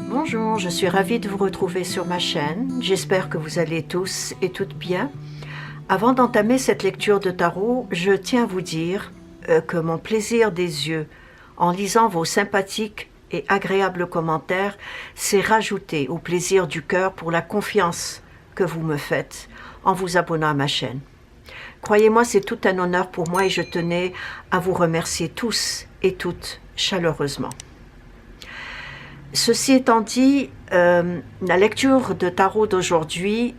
Bonjour, je suis ravie de vous retrouver sur ma chaîne. J'espère que vous allez tous et toutes bien. Avant d'entamer cette lecture de tarot, je tiens à vous dire que mon plaisir des yeux en lisant vos sympathiques et agréables commentaires s'est rajouté au plaisir du cœur pour la confiance que vous me faites en vous abonnant à ma chaîne. Croyez-moi, c'est tout un honneur pour moi et je tenais à vous remercier tous et toutes chaleureusement. Ceci étant dit, la lecture de tarot d'aujourd'hui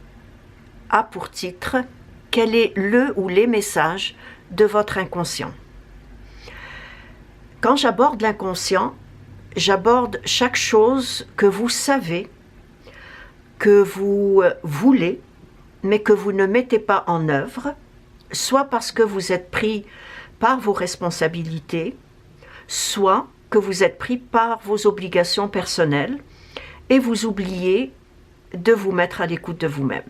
a pour titre « Quel est le ou les messages de votre inconscient ?» Quand j'aborde l'inconscient, j'aborde chaque chose que vous savez, que vous voulez, mais que vous ne mettez pas en œuvre, soit parce que vous êtes pris par vos responsabilités, soit que vous êtes pris par vos obligations personnelles et vous oubliez de vous mettre à l'écoute de vous-même.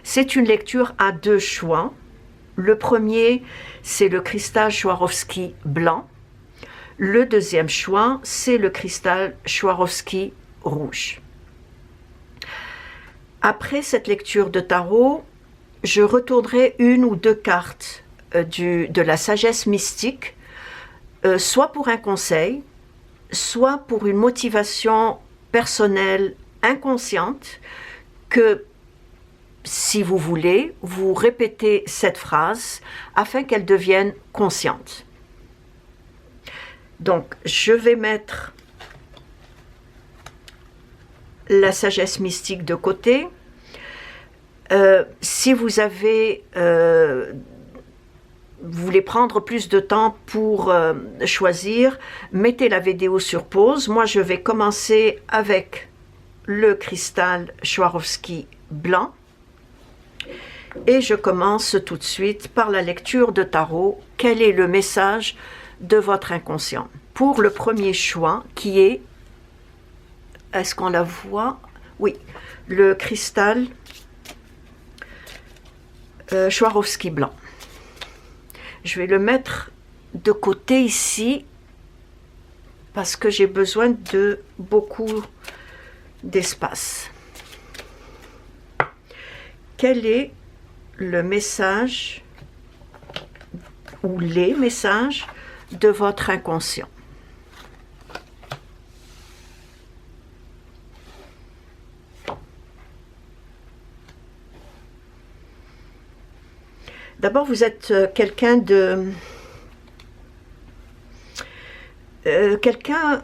C'est une lecture à deux choix. Le premier, c'est le cristal Swarovski blanc. Le deuxième choix, c'est le cristal Swarovski rouge. Après cette lecture de tarot, je retournerai une ou deux cartes de la sagesse mystique, soit pour un conseil, soit pour une motivation personnelle inconsciente que, si vous voulez, vous répétez cette phrase afin qu'elle devienne consciente. Donc, je vais mettre la sagesse mystique de côté. Si vous avez vous voulez prendre plus de temps pour choisir, mettez la vidéo sur pause. Moi, je vais commencer avec le cristal Swarovski blanc. Et je commence tout de suite par la lecture de tarot. Quel est le message de votre inconscient? Pour le premier choix, qui est, est-ce qu'on la voit? Oui, le cristal Swarovski blanc. Je vais le mettre de côté ici parce que j'ai besoin de beaucoup d'espace. Quel est le message ou les messages de votre inconscient? D'abord, vous êtes quelqu'un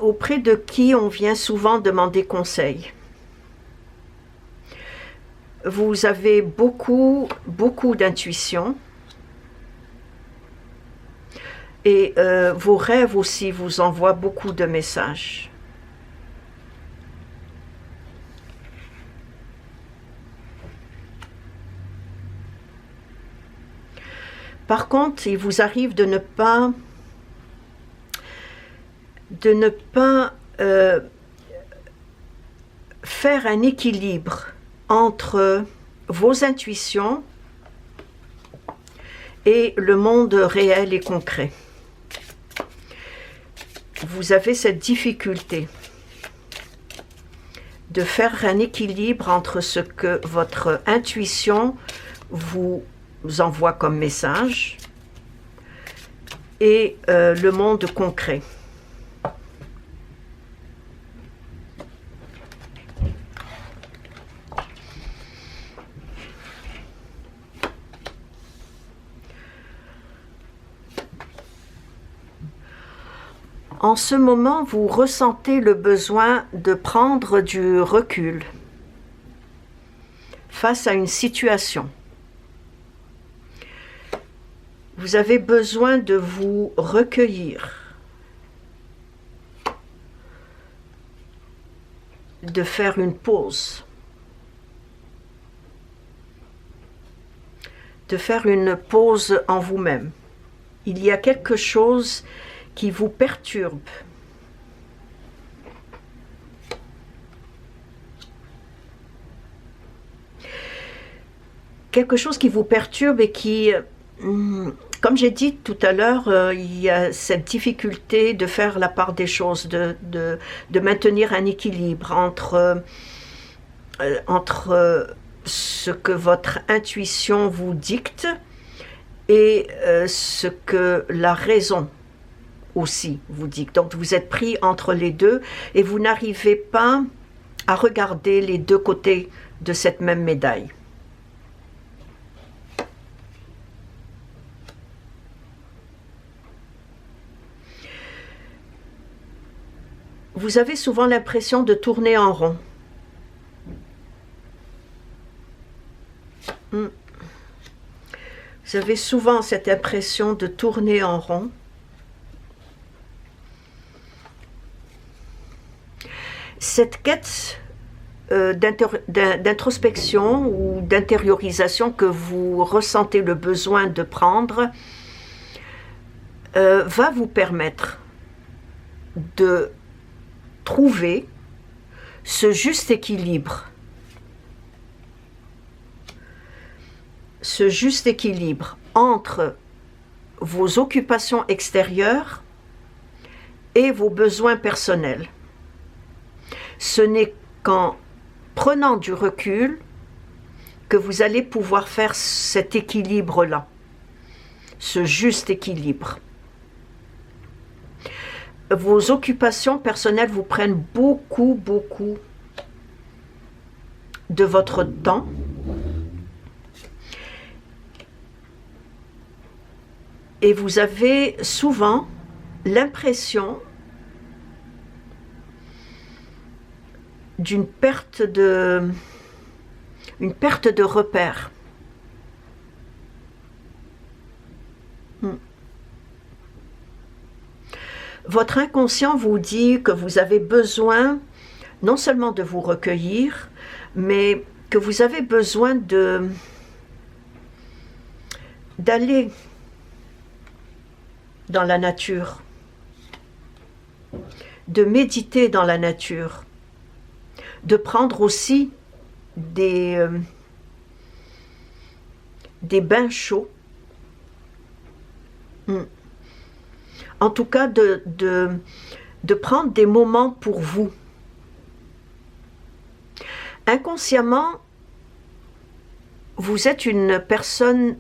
auprès de qui on vient souvent demander conseil. Vous avez beaucoup d'intuition. Et vos rêves aussi vous envoient beaucoup de messages. Par contre, il vous arrive de ne pas faire un équilibre entre vos intuitions et le monde réel et concret. Vous avez cette difficulté de faire un équilibre entre ce que votre intuition vous envoie comme message et le monde concret. En ce moment, vous ressentez le besoin de prendre du recul face à une situation. Vous avez besoin de vous recueillir, de faire une pause, en vous-même. Il y a quelque chose qui vous perturbe. Quelque chose qui vous perturbe et qui comme j'ai dit tout à l'heure, il y a cette difficulté de faire la part des choses, de maintenir un équilibre entre ce que votre intuition vous dicte et ce que la raison aussi vous dicte. Donc vous êtes pris entre les deux et vous n'arrivez pas à regarder les deux côtés de cette même médaille. Vous avez souvent l'impression de tourner en rond. Vous avez souvent cette impression de tourner en rond. Cette quête d'introspection ou d'intériorisation que vous ressentez le besoin de prendre va vous permettre de trouver ce juste équilibre. Ce juste équilibre entre vos occupations extérieures et vos besoins personnels. Ce n'est qu'en prenant du recul que vous allez pouvoir faire cet équilibre-là, ce juste équilibre. Vos occupations personnelles vous prennent beaucoup de votre temps. Et vous avez souvent l'impression d'une perte de repère. Votre inconscient vous dit que vous avez besoin non seulement de vous recueillir, mais que vous avez besoin d'aller dans la nature, de méditer dans la nature, de prendre aussi des bains chauds. En tout cas, de prendre des moments pour vous. Inconsciemment, vous êtes une personne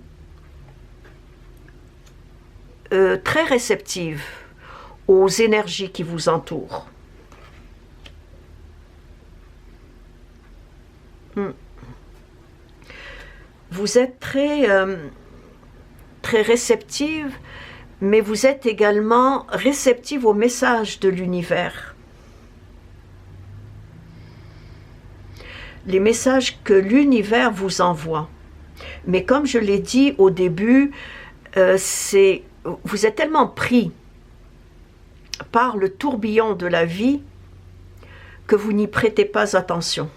très réceptive aux énergies qui vous entourent. Vous êtes très réceptive, mais vous êtes également réceptive aux messages de l'univers. Les messages que l'univers vous envoie. Mais comme je l'ai dit au début, vous êtes tellement pris par le tourbillon de la vie que vous n'y prêtez pas attention.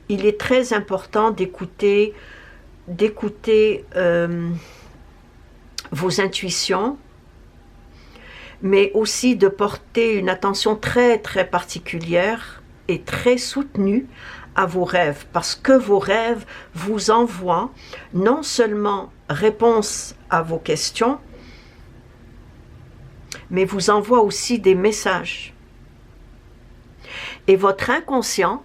Il est très important d'écouter vos intuitions, mais aussi de porter une attention très particulière et très soutenue à vos rêves, parce que vos rêves vous envoient non seulement réponse à vos questions, mais vous envoient aussi des messages. Et votre inconscient,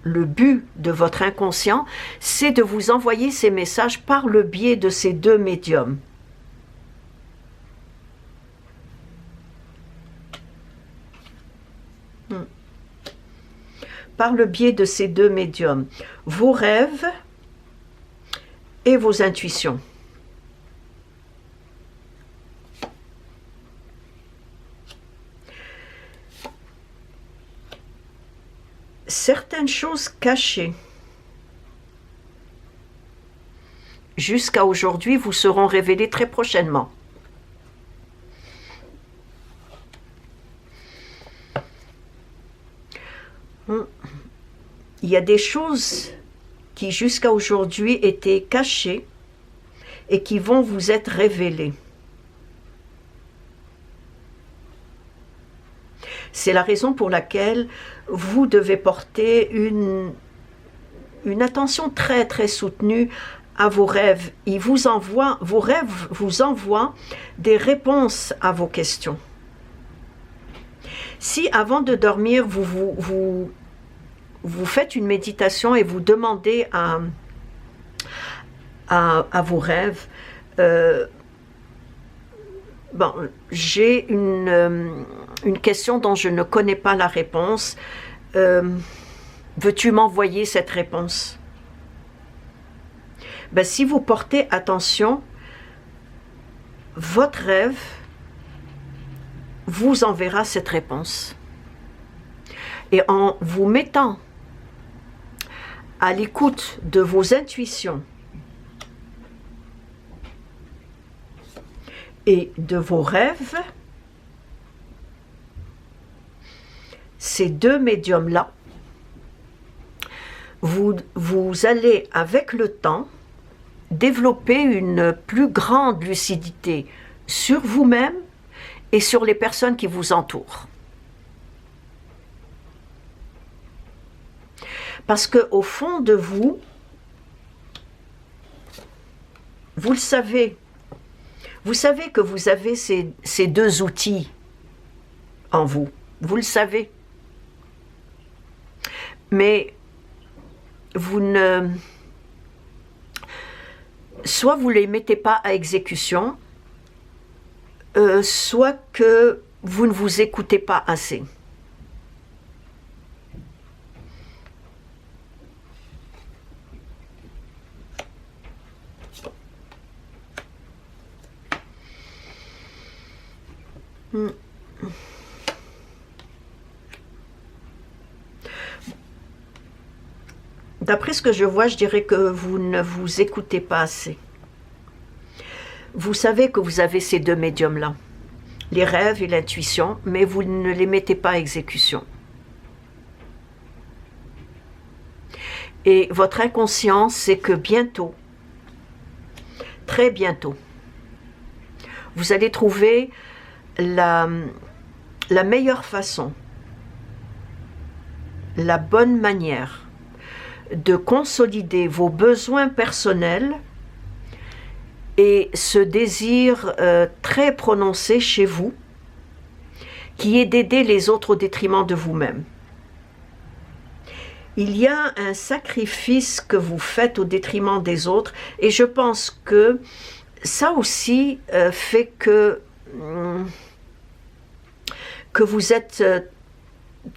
le but de votre inconscient, c'est de vous envoyer ces messages par le biais de ces deux médiums. Par le biais de ces deux médiums, vos rêves et vos intuitions. Certaines choses cachées jusqu'à aujourd'hui vous seront révélées très prochainement. Il y a des choses qui jusqu'à aujourd'hui étaient cachées et qui vont vous être révélées. C'est la raison pour laquelle vous devez porter une attention très très soutenue à vos rêves. Vos rêves vous envoient des réponses à vos questions. Si avant de dormir, vous faites une méditation et vous demandez à vos rêves, bon, j'ai une question dont je ne connais pas la réponse, veux-tu m'envoyer cette réponse? Ben, si vous portez attention, votre rêve vous enverra cette réponse. Et en vous mettant à l'écoute de vos intuitions et de vos rêves, ces deux médiums-là, vous allez avec le temps développer une plus grande lucidité sur vous-même et sur les personnes qui vous entourent. Parce qu'au fond de vous, vous le savez, vous savez que vous avez ces deux outils en vous, vous le savez. Mais soit vous ne les mettez pas à exécution, soit que vous ne vous écoutez pas assez. D'après ce que je vois, je dirais que vous ne vous écoutez pas assez. Vous savez que vous avez ces deux médiums-là, les rêves et l'intuition, mais vous ne les mettez pas à exécution. Et votre inconscient sait que bientôt, très bientôt, vous allez trouver la meilleure façon, la bonne manière de consolider vos besoins personnels et ce désir très prononcé chez vous, qui est d'aider les autres au détriment de vous-même. Il y a un sacrifice que vous faites au détriment des autres, et je pense que ça aussi fait que vous êtes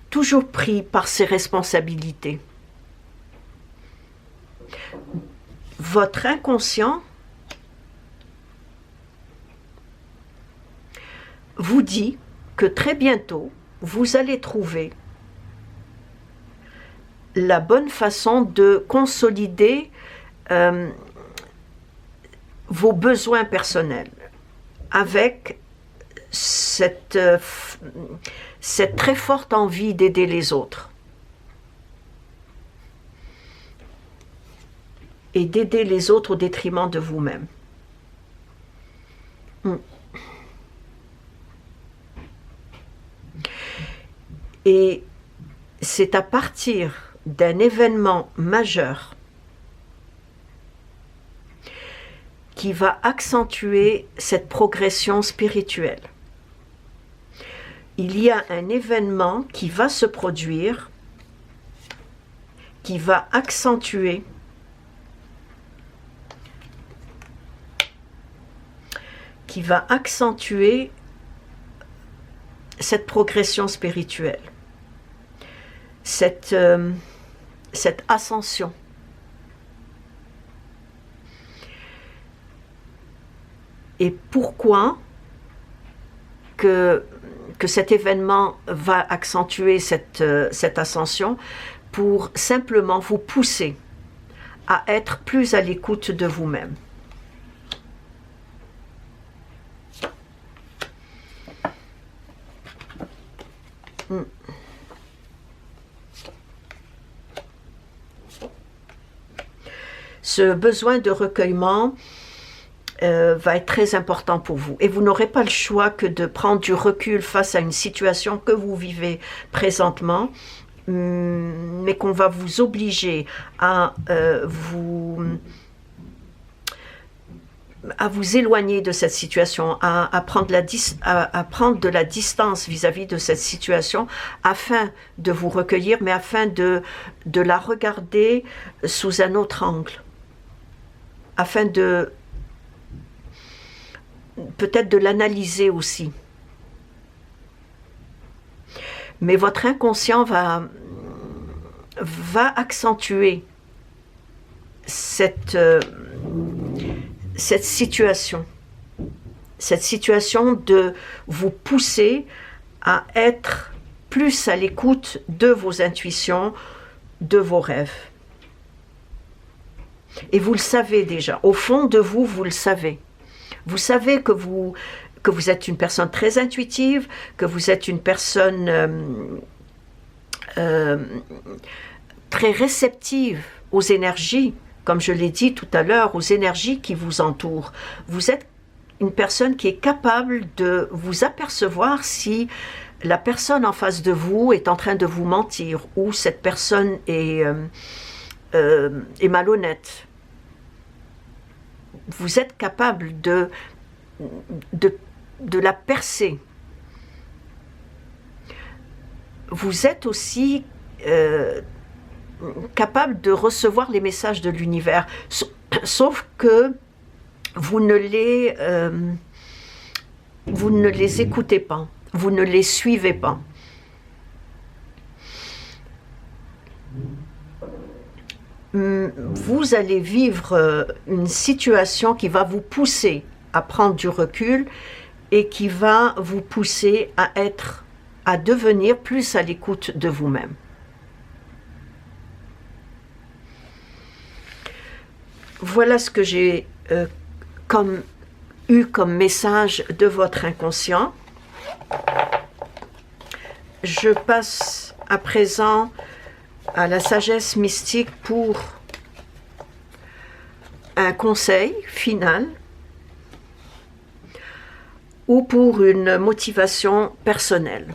toujours pris par ces responsabilités. Votre inconscient vous dit que très bientôt, vous allez trouver la bonne façon de consolider vos besoins personnels avec cette très forte envie d'aider les autres et d'aider les autres au détriment de vous-même. Et c'est à partir d'un événement majeur qui va accentuer cette progression spirituelle. Il y a un événement qui va se produire, qui va accentuer cette progression spirituelle, cette ascension. Et pourquoi que cet événement va accentuer cette ascension? Pour simplement vous pousser à être plus à l'écoute de vous-même. Ce besoin de recueillement va être très important pour vous. Et vous n'aurez pas le choix que de prendre du recul face à une situation que vous vivez présentement, mais qu'on va vous obliger à vous éloigner de cette situation, à prendre de la distance vis-à-vis de cette situation, afin de vous recueillir, mais afin de la regarder sous un autre angle, afin de peut-être de l'analyser aussi. Mais votre inconscient va accentuer cette situation de vous pousser à être plus à l'écoute de vos intuitions, de vos rêves. Et vous le savez déjà, au fond de vous, vous le savez. Vous savez que vous êtes une personne très intuitive, que vous êtes une personne très réceptive aux énergies, comme je l'ai dit tout à l'heure, aux énergies qui vous entourent. Vous êtes une personne qui est capable de vous apercevoir si la personne en face de vous est en train de vous mentir ou cette personne est malhonnête. Vous êtes capable de la percer. Vous êtes aussi capable de recevoir les messages de l'univers, sauf que vous ne les écoutez pas, vous ne les suivez pas. Vous allez vivre une situation qui va vous pousser à prendre du recul et qui va vous pousser à devenir plus à l'écoute de vous-même. Voilà ce que j'ai eu comme message de votre inconscient. Je passe à présent à la sagesse mystique pour un conseil final ou pour une motivation personnelle.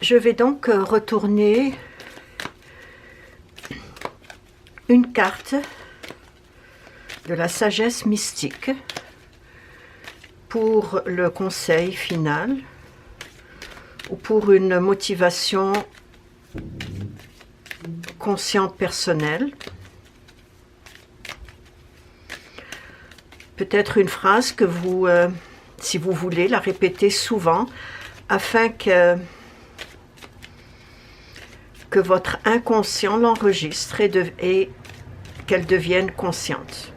Je vais donc retourner une carte de la sagesse mystique pour le conseil final ou pour une motivation consciente personnelle. Peut-être une phrase que vous, si vous voulez, la répéter souvent afin que votre inconscient l'enregistre et qu'elle devienne consciente.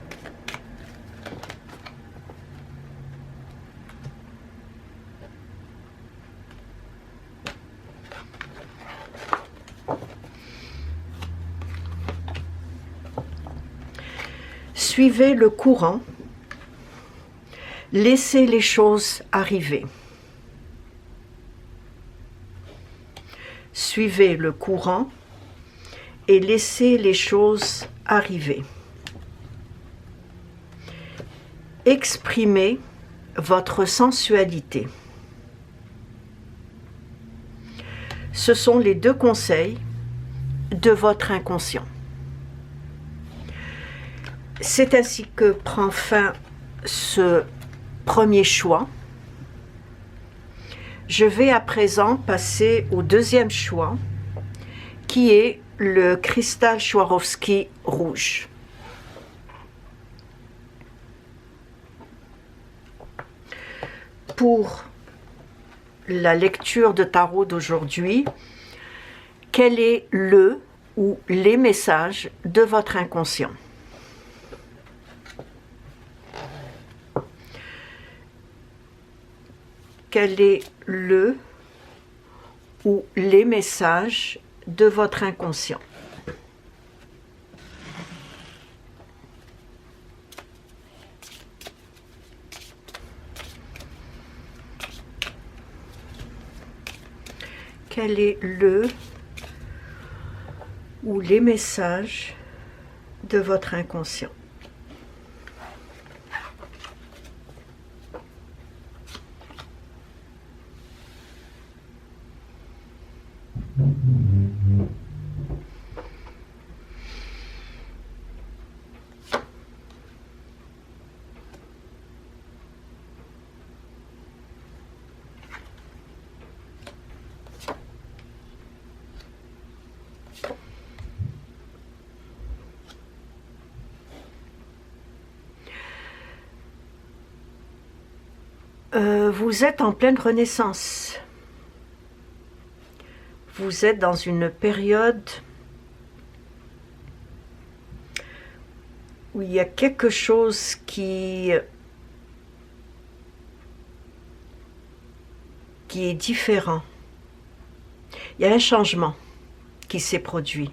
Suivez le courant, laissez les choses arriver. Suivez le courant et laissez les choses arriver. Exprimez votre sensualité. Ce sont les deux conseils de votre inconscient. C'est ainsi que prend fin ce premier choix. Je vais à présent passer au deuxième choix, qui est le cristal Swarovski rouge. Pour la lecture de tarot d'aujourd'hui, quel est le ou les messages de votre inconscient? Quel est le ou les messages de votre inconscient? Quel est le ou les messages de votre inconscient? Vous êtes en pleine renaissance. Vous êtes dans une période où il y a quelque chose qui est différent. Il y a un changement qui s'est produit.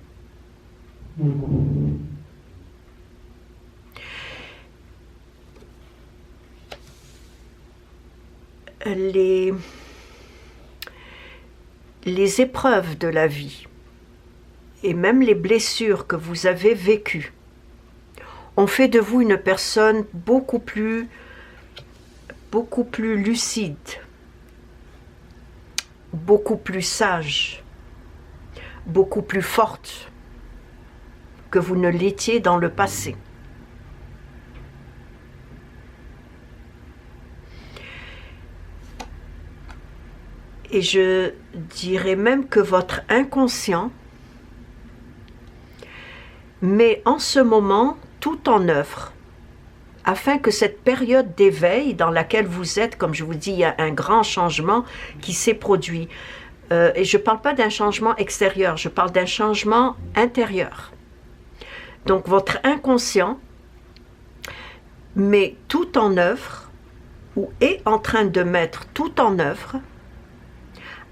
Les épreuves de la vie et même les blessures que vous avez vécues ont fait de vous une personne beaucoup plus lucide, beaucoup plus sage, beaucoup plus forte que vous ne l'étiez dans le passé. Et je dirais même que votre inconscient met en ce moment tout en œuvre afin que cette période d'éveil dans laquelle vous êtes, comme je vous dis, il y a un grand changement qui s'est produit. Et je ne parle pas d'un changement extérieur, je parle d'un changement intérieur. Donc votre inconscient met tout en œuvre ou est en train de mettre tout en œuvre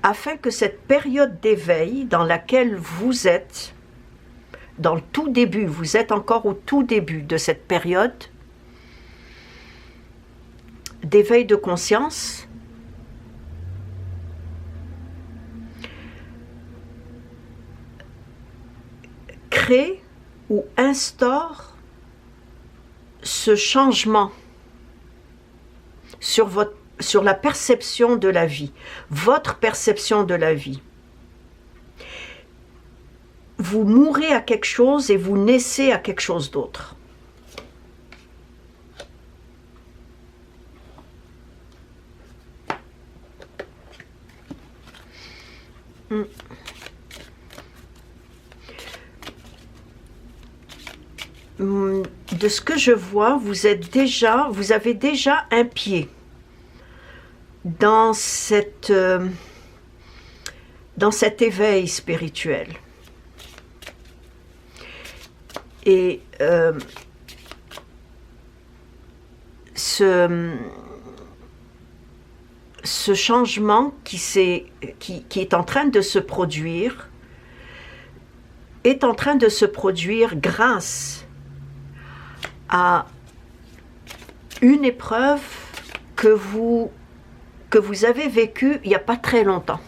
afin que cette période d'éveil dans laquelle vous êtes, dans le tout début, vous êtes encore au tout début de cette période d'éveil de conscience, crée ou instaure ce changement sur la perception de la vie, votre perception de la vie. Vous mourrez à quelque chose et vous naissez à quelque chose d'autre. De ce que je vois, vous avez déjà un pied dans cet éveil spirituel. Et ce changement qui est en train de se produire est en train de se produire grâce à une épreuve que vous avez vécue il n'y a pas très longtemps.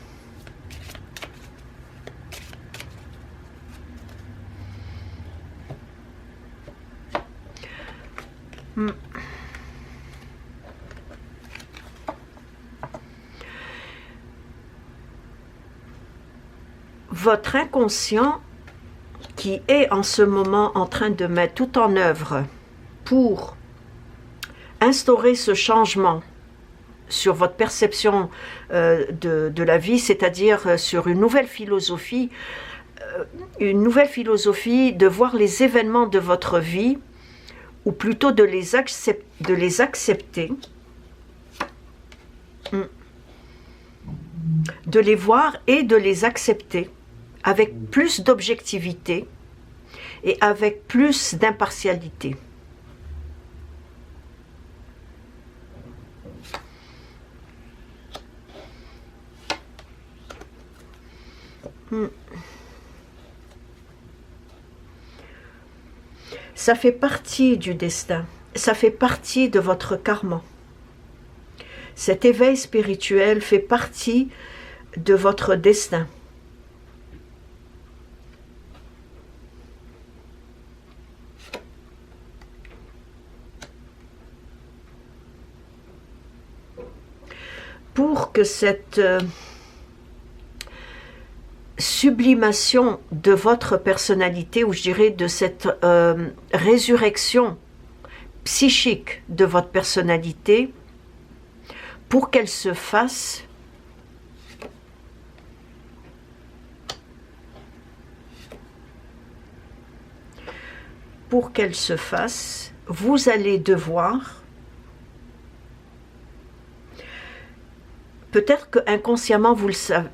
Votre inconscient qui est en ce moment en train de mettre tout en œuvre pour instaurer ce changement sur votre perception de la vie, c'est-à-dire sur une nouvelle philosophie de voir les événements de votre vie, ou plutôt de les accepter, de les voir et de les accepter avec plus d'objectivité et avec plus d'impartialité. Ça fait partie du destin, ça fait partie de votre karma. Cet éveil spirituel fait partie de votre destin. Pour que sublimation de votre personnalité, ou je dirais de cette résurrection psychique de votre personnalité, pour qu'elle se fasse, vous allez devoir, peut-être que inconsciemment vous le savez,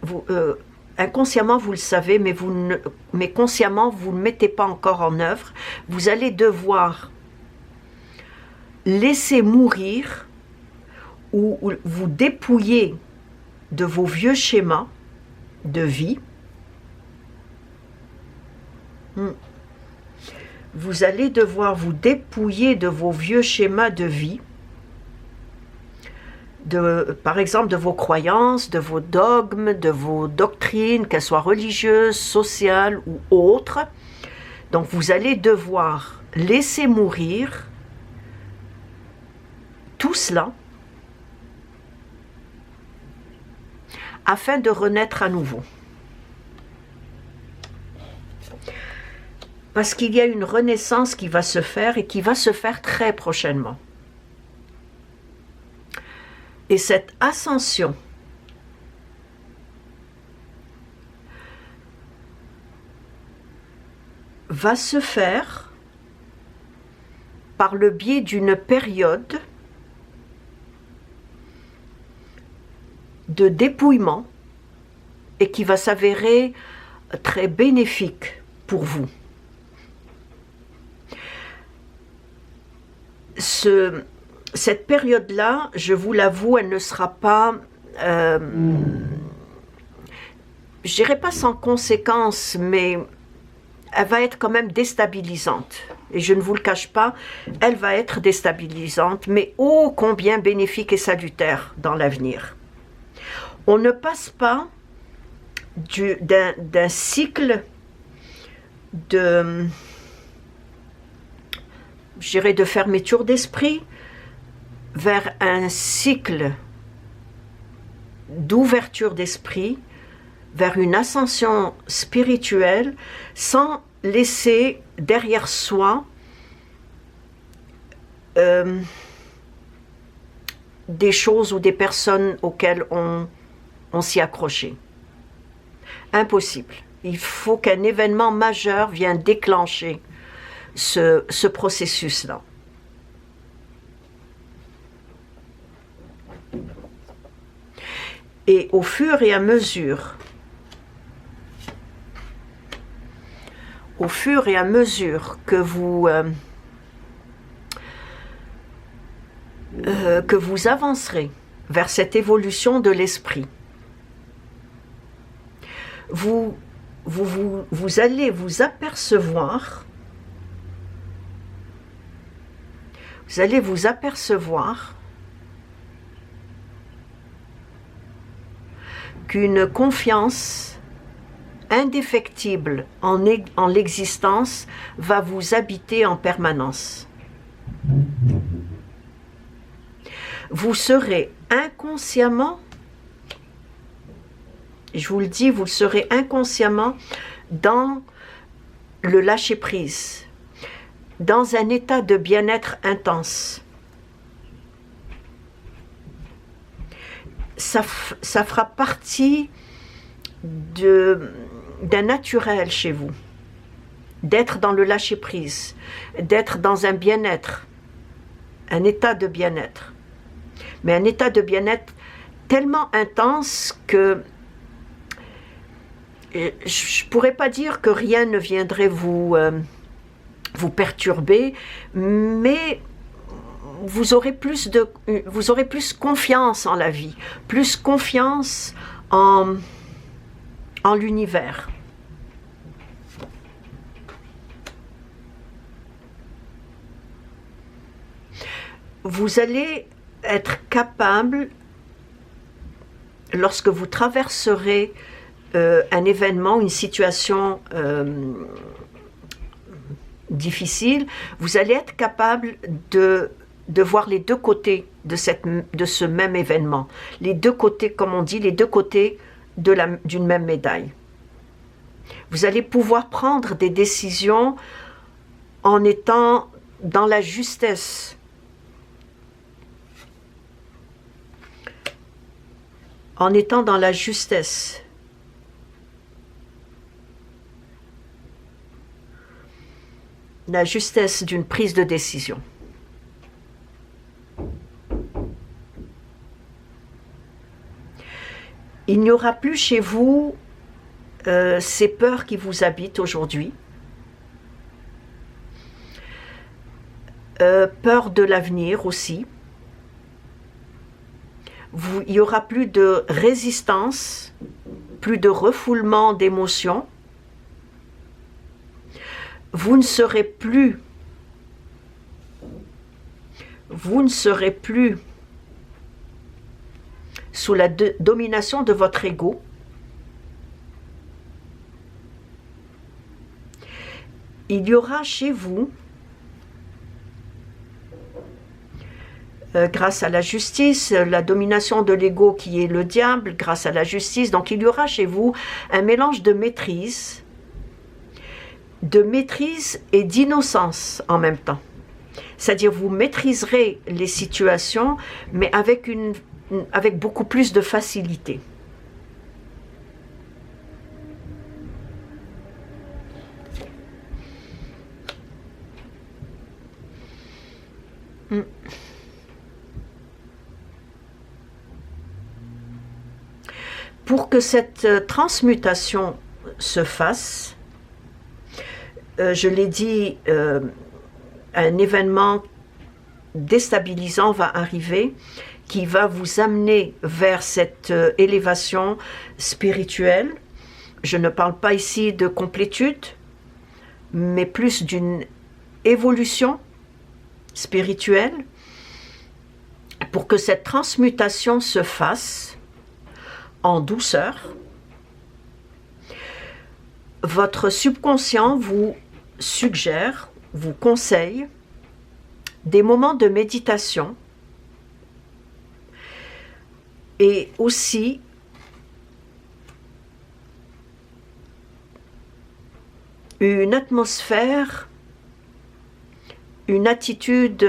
inconsciemment vous le savez, mais consciemment vous ne mettez pas encore en œuvre, vous allez devoir laisser mourir ou vous dépouiller de vos vieux schémas de vie. Vous allez devoir vous dépouiller de vos vieux schémas de vie, par exemple de vos croyances, de vos dogmes, de vos doctrines, qu'elles soient religieuses, sociales ou autres. Donc vous allez devoir laisser mourir tout cela afin de renaître à nouveau. Parce qu'il y a une renaissance qui va se faire et qui va se faire très prochainement. Et cette ascension va se faire par le biais d'une période de dépouillement et qui va s'avérer très bénéfique pour vous. Cette période-là, je vous l'avoue, elle ne sera pas, je dirais pas sans conséquence, mais elle va être quand même déstabilisante. Et je ne vous le cache pas, elle va être déstabilisante, mais ô combien bénéfique et salutaire dans l'avenir. On ne passe pas d'un cycle de, je dirais, de fermeture d'esprit vers un cycle d'ouverture d'esprit, vers une ascension spirituelle, sans laisser derrière soi des choses ou des personnes auxquelles on s'y accrochait. Impossible. Il faut qu'un événement majeur vienne déclencher ce processus-là. Et au fur et à mesure que vous avancerez vers cette évolution de l'esprit, vous allez vous apercevoir qu'une confiance indéfectible en l'existence va vous habiter en permanence. Vous serez inconsciemment, je vous le dis, vous serez inconsciemment dans le lâcher-prise, dans un état de bien-être intense. Ça fera partie d'un naturel chez vous, d'être dans le lâcher-prise, d'être dans un bien-être, un état de bien-être. Mais un état de bien-être tellement intense que je ne pourrais pas dire que rien ne viendrait vous perturber, mais vous aurez plus confiance en la vie, plus confiance en l'univers. Vous allez être capable, lorsque vous traverserez un événement, une situation difficile, vous allez être capable de voir les deux côtés de ce même événement. Les deux côtés, comme on dit, les deux côtés d'une même médaille. Vous allez pouvoir prendre des décisions en étant dans la justesse. En étant dans la justesse. La justesse d'une prise de décision. Il n'y aura plus chez vous ces peurs qui vous habitent aujourd'hui. Peur de l'avenir aussi. Il n'y aura plus de résistance, plus de refoulement d'émotions. Vous ne serez plus sous la domination de votre ego. Il y aura chez vous, grâce à la justice, la domination de l'ego qui est le diable, grâce à la justice, donc il y aura chez vous un mélange de maîtrise et d'innocence en même temps. C'est-à-dire vous maîtriserez les situations, mais avec beaucoup plus de facilité. Pour que cette transmutation se fasse, je l'ai dit, un événement déstabilisant va arriver qui va vous amener vers cette élévation spirituelle. Je ne parle pas ici de complétude, mais plus d'une évolution spirituelle. Pour que cette transmutation se fasse en douceur, votre subconscient vous suggère, vous conseille des moments de méditation et aussi une atmosphère, une attitude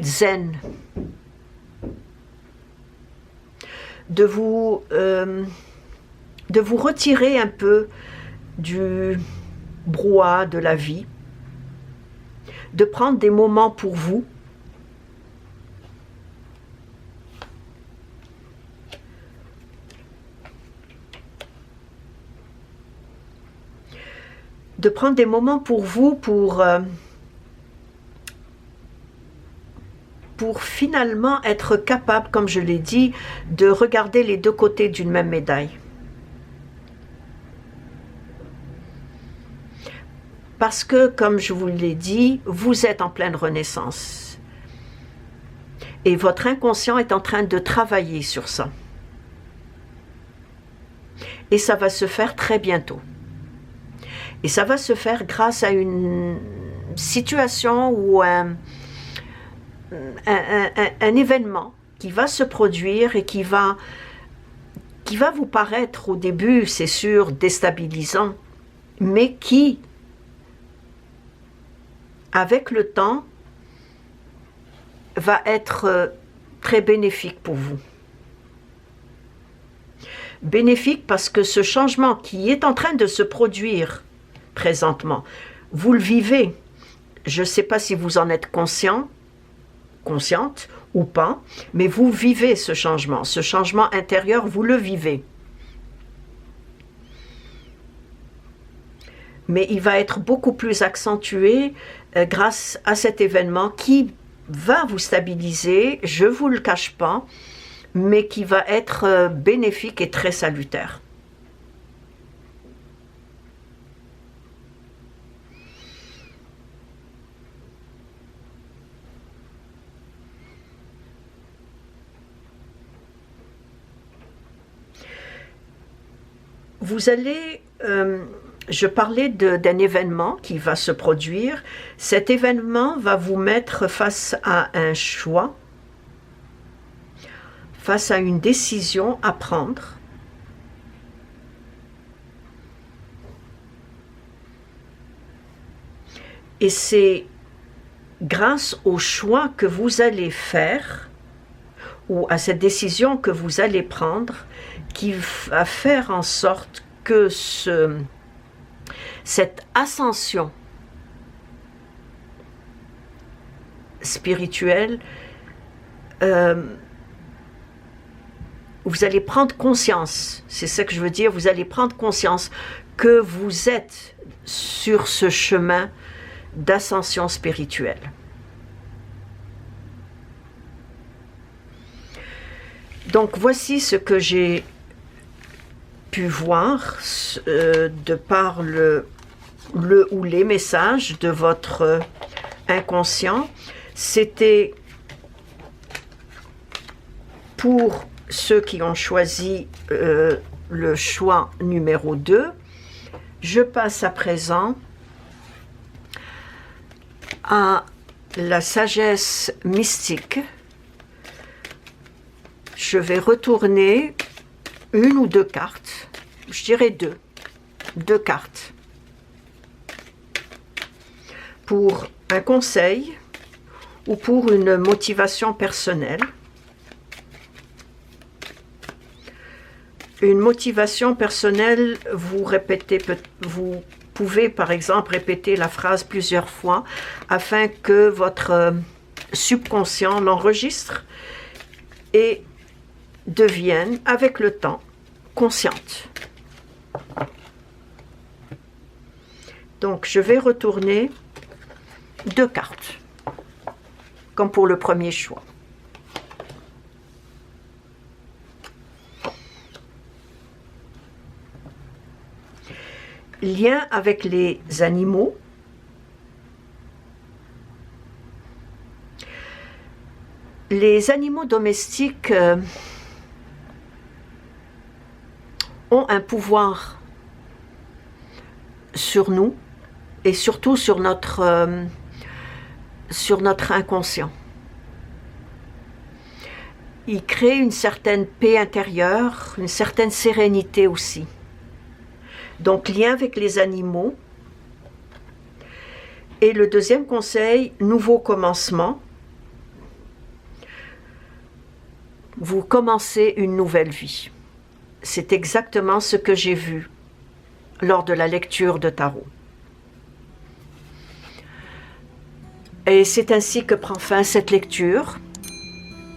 zen, de vous retirer un peu du brouhaha de la vie, de prendre des moments pour vous, pour finalement être capable, comme je l'ai dit, de regarder les deux côtés d'une même médaille. Parce que, comme je vous l'ai dit, vous êtes en pleine renaissance. Et votre inconscient est en train de travailler sur ça. Et ça va se faire très bientôt. Et ça va se faire grâce à une situation ou un événement qui va se produire et qui va vous paraître au début, c'est sûr, déstabilisant, mais qui, avec le temps, va être très bénéfique pour vous. Bénéfique parce que ce changement qui est en train de se produire présentement, vous le vivez. Je ne sais pas si vous en êtes consciente ou pas, mais vous vivez ce changement intérieur, vous le vivez. Mais il va être beaucoup plus accentué grâce à cet événement qui va vous stabiliser, je ne vous le cache pas, mais qui va être bénéfique et très salutaire. Vous allez, je parlais d'un événement qui va se produire. Cet événement va vous mettre face à un choix, face à une décision à prendre. Et c'est grâce au choix que vous allez faire ou à cette décision que vous allez prendre qui va faire en sorte que cette ascension spirituelle, vous allez prendre conscience, c'est ça que je veux dire, vous allez prendre conscience que vous êtes sur ce chemin d'ascension spirituelle. Donc voici ce que j'ai pu voir de par le ou les messages de votre inconscient. C'était pour ceux qui ont choisi le choix numéro 2. Je passe à présent à la sagesse mystique. Je vais retourner une ou deux cartes, je dirais deux cartes, pour un conseil ou pour une motivation personnelle. Une motivation personnelle, vous pouvez par exemple répéter la phrase plusieurs fois afin que votre subconscient l'enregistre et devienne avec le temps consciente. Donc je vais retourner deux cartes, comme pour le premier choix. Lien avec les animaux. Les animaux domestiques ont un pouvoir sur nous et surtout sur notre inconscient. Ils créent une certaine paix intérieure, une certaine sérénité aussi. Donc, lien avec les animaux. Et le deuxième conseil, nouveau commencement. Vous commencez une nouvelle vie. C'est exactement ce que j'ai vu lors de la lecture de tarot. Et c'est ainsi que prend fin cette lecture.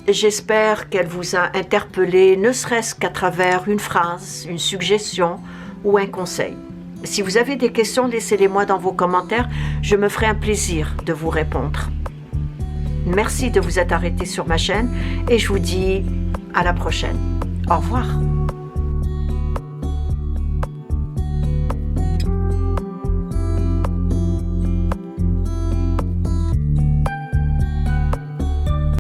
J'espère qu'elle vous a interpellé, ne serait-ce qu'à travers une phrase, une suggestion ou un conseil. Si vous avez des questions, laissez-les-moi dans vos commentaires. Je me ferai un plaisir de vous répondre. Merci de vous être arrêté sur ma chaîne et je vous dis à la prochaine. Au revoir.